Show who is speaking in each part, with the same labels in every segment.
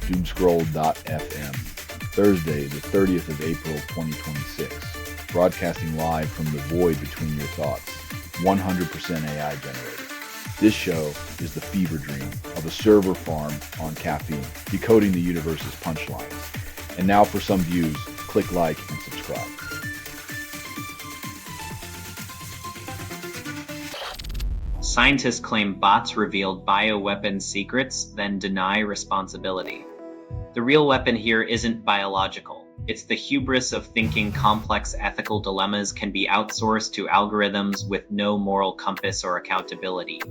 Speaker 1: Doomscroll.fm, Thursday, the 30th of April, 2026, broadcasting live from the void between your thoughts, 100% AI generated. This show is the fever dream of a server farm on caffeine, decoding the universe's punchlines. And now for some views, click like and subscribe.
Speaker 2: Scientists claim bots revealed bioweapon secrets, then deny responsibility. The real weapon here isn't biological. It's the hubris of thinking complex ethical dilemmas can be outsourced to algorithms with no moral compass or accountability.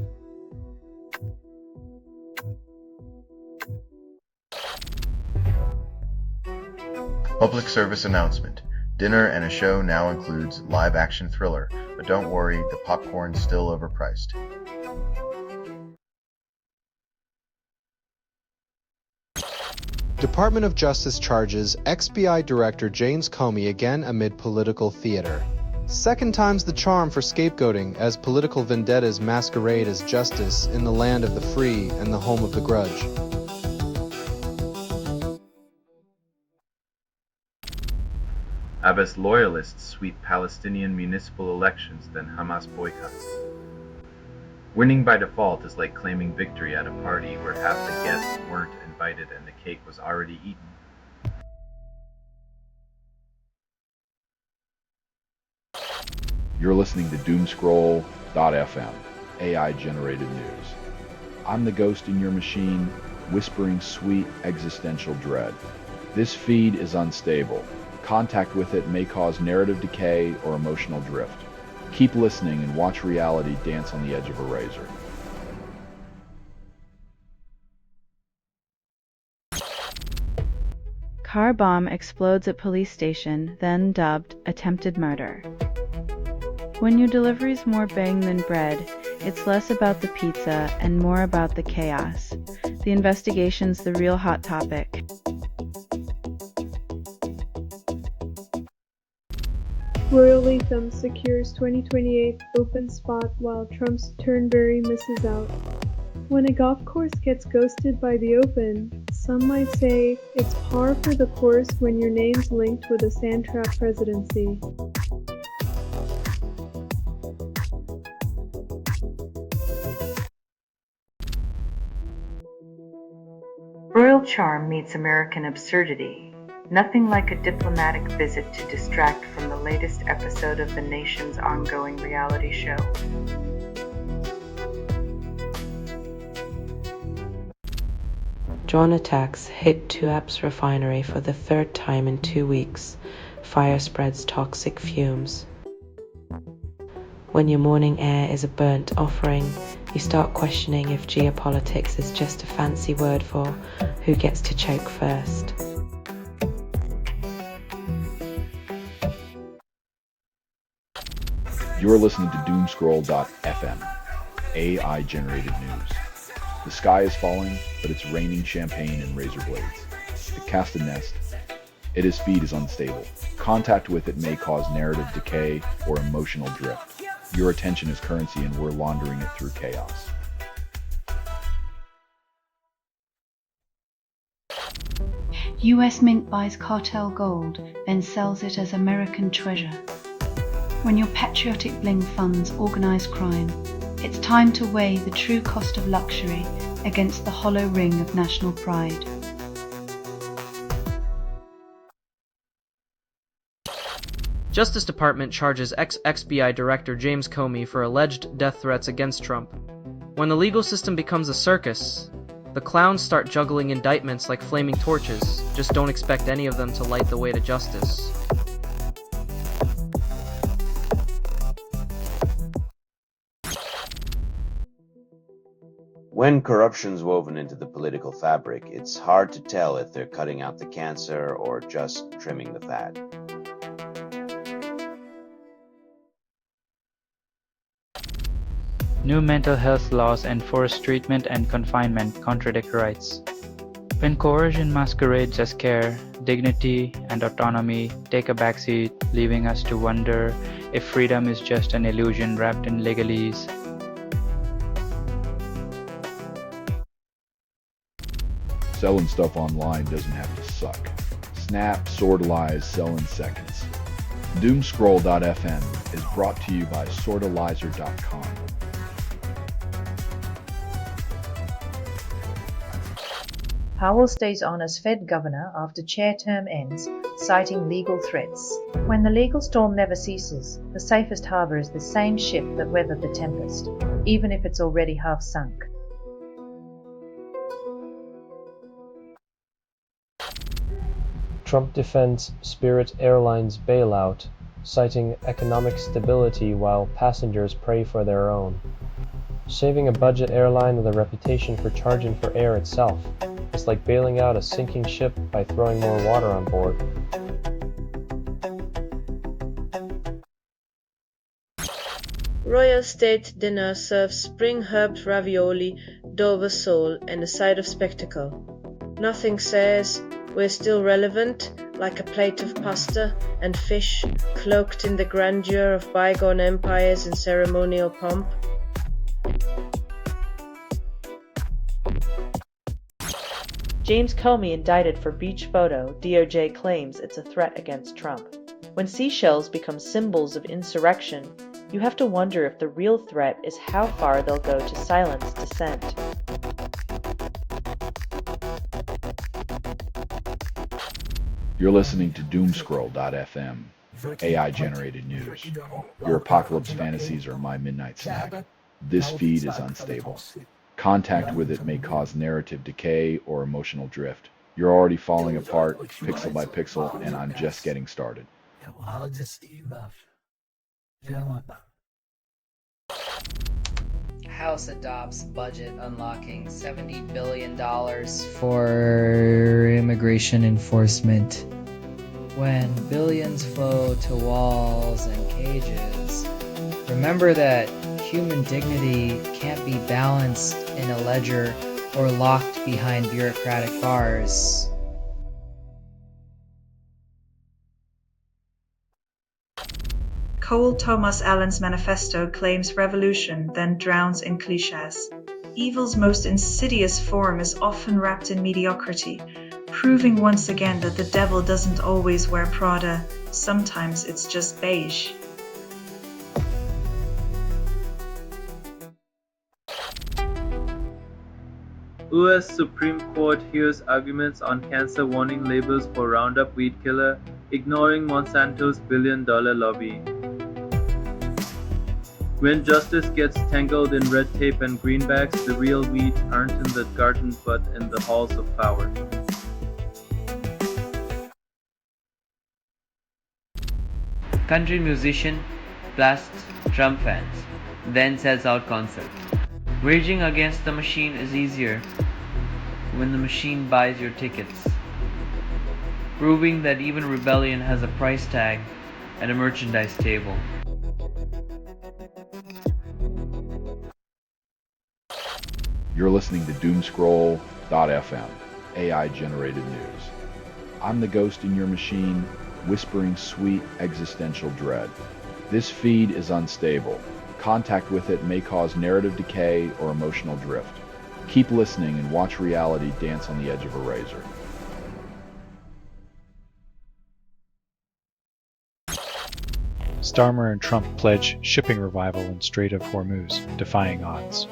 Speaker 3: Public service announcement. Dinner and a show now includes live-action thriller, but don't worry, the popcorn's still overpriced.
Speaker 4: Department of Justice charges ex-FBI Director James Comey again amid political theater. Second time's the charm for scapegoating as political vendettas masquerade as justice in the land of the free and the home of the grudge.
Speaker 5: Abbas loyalists sweep Palestinian municipal elections, then Hamas boycotts. Winning by default is like claiming victory at a party where half the guests weren't invited and the cake was already eaten.
Speaker 1: You're listening to Doomscroll.fm, AI-generated news. I'm the ghost in your machine, whispering sweet existential dread. This feed is unstable. Contact with it may cause narrative decay or emotional drift. Keep listening and watch reality dance on the edge of a razor.
Speaker 6: Car bomb explodes at police station, then dubbed attempted murder. When your delivery's more bang than bread, it's less about the pizza and more about the chaos. The investigation's the real hot topic.
Speaker 7: Royal Latham secures 2028 open spot while Trump's Turnberry misses out. When a golf course gets ghosted by the Open, some might say it's par for the course when your name's linked with a sandtrap presidency.
Speaker 8: Royal charm meets American absurdity. Nothing like a diplomatic visit to distract from the latest episode of the nation's ongoing reality show.
Speaker 9: Drone attacks hit Tuapse refinery for the third time in 2 weeks. Fire spreads toxic fumes. When your morning air is a burnt offering, you start questioning if geopolitics is just a fancy word for who gets to choke first.
Speaker 1: You're listening to Doomscroll.fm, AI-generated news. The sky is falling, but it's raining champagne and razor blades. It casts a nest. Its speed is unstable. Contact with it may cause narrative decay or emotional drift. Your attention is currency and we're laundering it through chaos.
Speaker 10: US Mint buys cartel gold, then sells it as American treasure. When your patriotic bling funds organized crime, it's time to weigh the true cost of luxury against the hollow ring of national pride.
Speaker 11: Justice Department charges ex-FBI Director James Comey for alleged death threats against Trump. When the legal system becomes a circus, the clowns start juggling indictments like flaming torches. Just don't expect any of them to light the way to justice.
Speaker 12: When corruption's woven into the political fabric, it's hard to tell if they're cutting out the cancer or just trimming the fat.
Speaker 13: New mental health laws enforce treatment and confinement contradict rights. When coercion masquerades as care, dignity and autonomy take a backseat, leaving us to wonder if freedom is just an illusion wrapped in legalese.
Speaker 1: Selling stuff online doesn't have to suck. Snap, sortalize, sell in seconds. Doomscroll.fm is brought to you by sortalizer.com.
Speaker 8: Powell stays on as Fed governor after chair term ends, citing legal threats. When the legal storm never ceases, the safest harbor is the same ship that weathered the tempest, even if it's already half sunk.
Speaker 14: Trump defends Spirit Airlines bailout, citing economic stability while passengers pray for their own. Saving a budget airline with a reputation for charging for air itself is like bailing out a sinking ship by throwing more water on board.
Speaker 9: Royal State Dinner serves spring-herbed ravioli, Dover sole, and a side of spectacle. Nothing says, "We're still relevant," like a plate of pasta and fish cloaked in the grandeur of bygone empires and ceremonial pomp.
Speaker 8: James Comey indicted for beach photo, DOJ claims it's a threat against Trump. When seashells become symbols of insurrection, you have to wonder if the real threat is how far they'll go to silence dissent.
Speaker 1: You're listening to Doomscroll.fm, AI-generated news. Your apocalypse fantasies are my midnight snack. This feed is unstable. Contact with it may cause narrative decay or emotional drift. You're already falling apart, pixel by pixel, and I'm just getting started.
Speaker 15: House adopts budget unlocking $70 billion for immigration enforcement. When billions flow to walls and cages, remember that human dignity can't be balanced in a ledger or locked behind bureaucratic bars.
Speaker 16: Cole Thomas Allen's manifesto claims revolution, then drowns in cliches. Evil's most insidious form is often wrapped in mediocrity, proving once again that the devil doesn't always wear Prada, sometimes it's just beige.
Speaker 17: U.S. Supreme Court hears arguments on cancer warning labels for Roundup weed killer, ignoring Monsanto's billion-dollar lobby. When justice gets tangled in red tape and greenbacks, the real weed aren't in the garden but in the halls of power.
Speaker 18: Country musician blasts Trump fans, then sells out concert. Raging against the machine is easier when the machine buys your tickets, proving that even rebellion has a price tag at a merchandise table.
Speaker 1: You're listening to Doomscroll.fm, AI-generated news. I'm the ghost in your machine, whispering sweet existential dread. This feed is unstable. Contact with it may cause narrative decay or emotional drift. Keep listening and watch reality dance on the edge of a razor.
Speaker 19: Starmer and Trump pledge shipping revival in Strait of Hormuz, defying odds.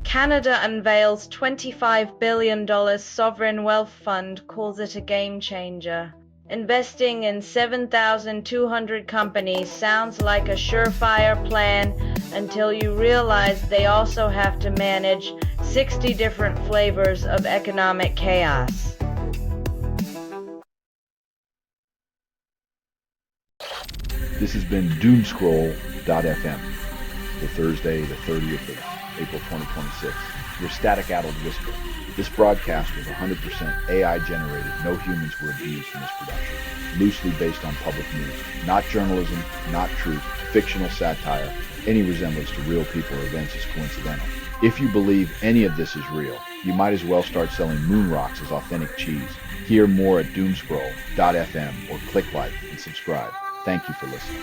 Speaker 9: Canada unveils $25 billion sovereign wealth fund, calls it a game changer. Investing in 7,200 companies sounds like a surefire plan until you realize they also have to manage 60 different flavors of economic chaos.
Speaker 1: This has been Doomscroll.fm for Thursday, the 30th of April 2026. Your static-addled whisper. This broadcast was 100% AI-generated. No humans were abused in this production. Loosely based on public news. Not journalism, not truth, fictional satire. Any resemblance to real people or events is coincidental. If you believe any of this is real, you might as well start selling moon rocks as authentic cheese. Hear more at Doomscroll.fm or click like and subscribe. Thank you for listening.